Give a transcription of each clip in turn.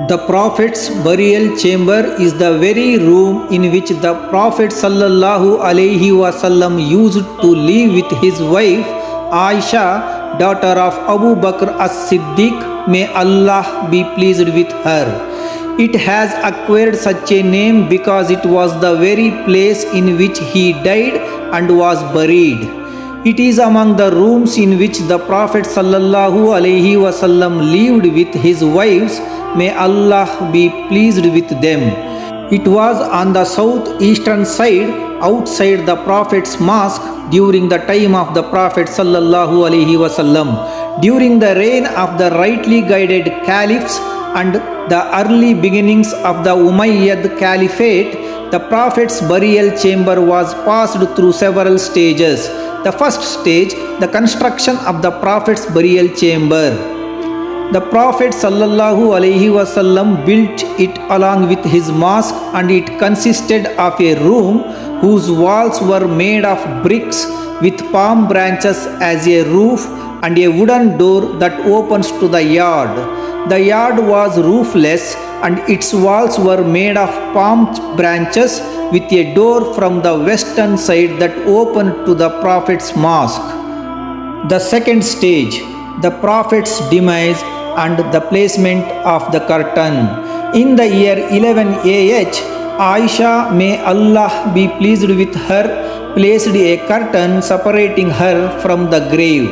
The Prophet's burial chamber is the very room in which the Prophet sallallahu alaihi wasallam used to live with his wife Aisha, daughter of Abu Bakr as-Siddiq. May Allah be pleased with her. It has acquired such a name because it was the very place in which he died and was buried. It is among the rooms in which the Prophet sallallahu alaihi wasallam lived with his wives. May Allah be pleased with them. It was on the southeastern side outside the Prophet's mosque during the time of the Prophet sallallahu alaihi wasallam. During the reign of the rightly guided caliphs and the early beginnings of the Umayyad Caliphate, the Prophet's burial chamber was passed through several stages. The first stage, the construction of the Prophet's burial chamber. The Prophet sallallahu alaihi wasallam built it along with his mosque, and it consisted of a room whose walls were made of bricks with palm branches as a roof and a wooden door that opens to the yard. The yard was roofless and its walls were made of palm branches with a door from the western side that opened to the Prophet's mosque. The second stage, the Prophet's demise and the placement of the curtain. In the year 11 AH, Aisha, may Allah be pleased with her, placed a curtain separating her from the grave.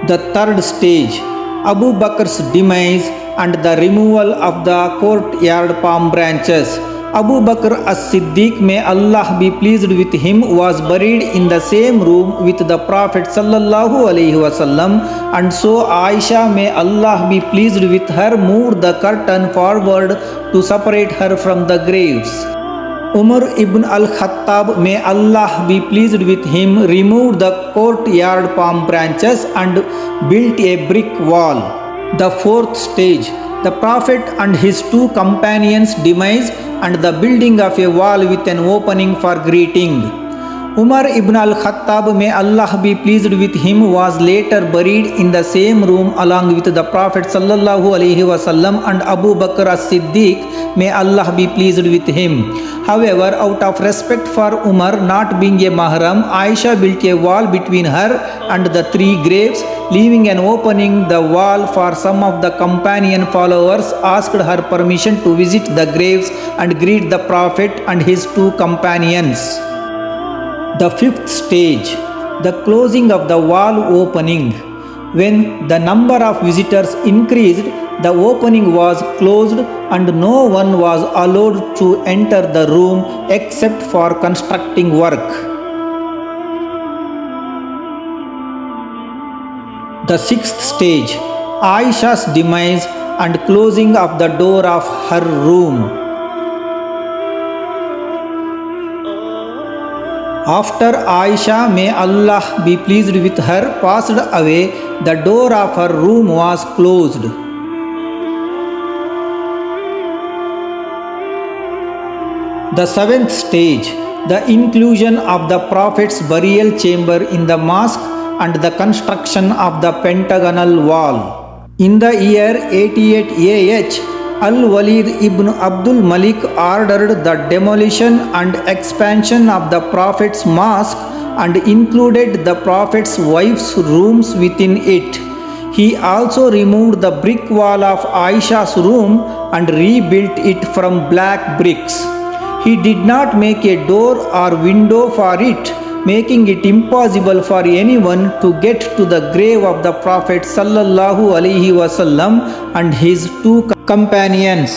The third stage, Abu Bakr's demise and the removal of the courtyard palm branches. Abu Bakr as-Siddiq, may Allah be pleased with him, was buried in the same room with the Prophet sallallahu alaihi wasallam, and so Aisha, may Allah be pleased with her, moved the curtain forward to separate her from the graves. Umar ibn al-Khattab, may Allah be pleased with him, removed the courtyard palm branches and built a brick wall. The fourth stage, the Prophet and his two companions' demise and the building of a wall with an opening for greeting. Umar ibn al-Khattab, may Allah be pleased with him, was later buried in the same room along with the Prophet sallallahu alaihi wasallam and Abu Bakr as-Siddiq, may Allah be pleased with him. However, out of respect for Umar not being a mahram, Aisha built a wall between her and the three graves, leaving an opening the wall for some of the companion followers asked her permission to visit the graves and greet the Prophet and his two companions. The fifth stage, the closing of the wall opening. When the number of visitors increased, the opening was closed and no one was allowed to enter the room except for constructing work. The sixth stage, Aisha's demise and closing of the door of her room. After Aisha, may Allah be pleased with her, passed away, the door of her room was closed. The seventh stage, the inclusion of the Prophet's burial chamber in the mosque and the construction of the pentagonal wall. In the year 88 AH, Al-Walid ibn Abdul Malik ordered the demolition and expansion of the Prophet's mosque and included the Prophet's wife's rooms within it. He also removed the brick wall of Aisha's room and rebuilt it from black bricks. He did not make a door or window for it, making it impossible for anyone to get to the grave of the Prophet sallallahu alaihi wasallam and his two companions.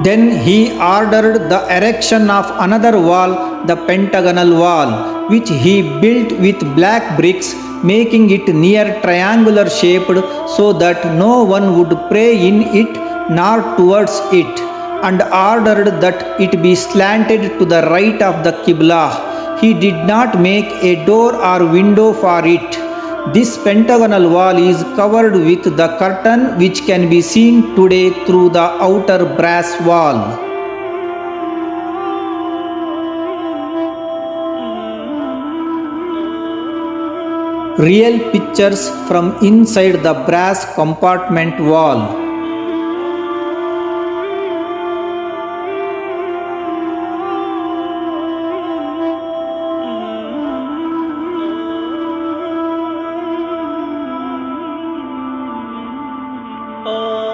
Then he ordered the erection of another wall, the pentagonal wall, which he built with black bricks, making it near triangular shaped so that no one would pray in it nor towards it, and ordered that it be slanted to the right of the Qibla. He did not make a door or window for it. This pentagonal wall is covered with the curtain which can be seen today through the outer brass wall. Real pictures from inside the brass compartment wall. Oh